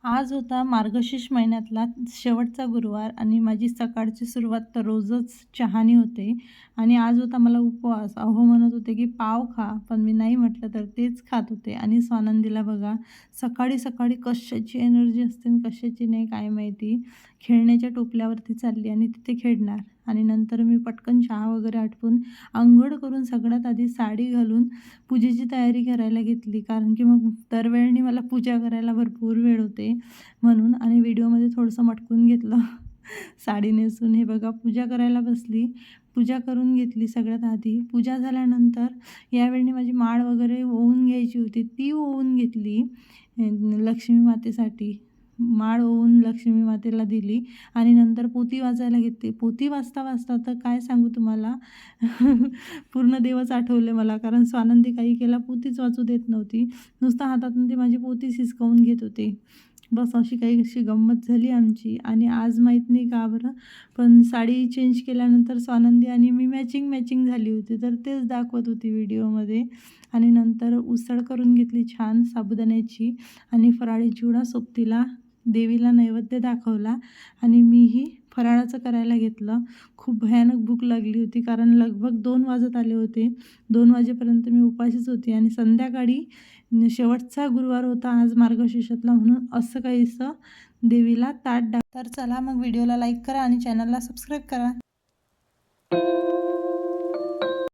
आज होता मार्गशीर्ष महिन्यातला शेवटचा गुरुवार आणि माझी सकाळची सुरुवात तर रोजच चहानी होते. आणि आज होता मला उपवास. अहो म्हणत होते की पाव खा, पण मी नाही म्हटलं तर तेच खात होते. आणि स्वानंदीला बघा, सकाळी सकाळी कशाची एनर्जी असते आणि कशाची नाही काय माहिती. खेळण्याच्या टोपल्यावरती चालली आणि तिथे खेळणार. आणि नंतर मी पटकन चहा वगैरे आटपून अंघोळ करून सगळ्यात आधी साडी घालून पूजेची तयारी करायला घेतली, कारण की मग दरवेळी मला पूजा करायला भरपूर वेळ होते म्हणून. आणि व्हिडिओमध्ये थोडंसं मटकून घेतलं साडी नेसून. हे बघा, पूजा करायला बसली. पूजा करून घेतली सगळ्यात आधी. पूजा झाल्यानंतर यावेळी माझी माळ वगैरे ओवून घ्यायची होती, ती ओवून घेतली लक्ष्मी मातेसाठी. माळ ओवून लक्ष्मी मातेला दिली आणि नंतर पोथी वाचायला घेतली. पोथी वाचता वाचता तर काय सांगू तुम्हाला पूर्ण दिवस आठवले मला, कारण स्वानंदी काही केला पोथीच वाचू देत नव्हती. नुसतं हातातून ती माझी पोथीच हिसकावून घेत होती. बस अशी काही अशी गंमत झाली आमची. आणि आज माहीत नाही का बरं, पण साडी चेंज केल्यानंतर स्वानंदी आणि मी मॅचिंग झाली होती, तर तेच दाखवत होती व्हिडिओमध्ये. आणि नंतर उसळ करून घेतली छान साबुदाण्याची आणि फराळी चिवडा सोबतीला देवीला नैवेद्य दाखवला. आणि मीही फराळाचं करायला घेतलं. खूप भयानक भूक लागली होती, कारण लगभग 2 वाजत आले होते. 2 वाजेपर्यंत मी उपाशीच होती. आणि संध्याकाळी शेवटचा गुरुवार होता आज मार्गशीर्षातला, म्हणून असं काहीसं देवीला ताट तर चला मग व्हिडिओला लाईक करा आणि चॅनलला सबस्क्राईब करा.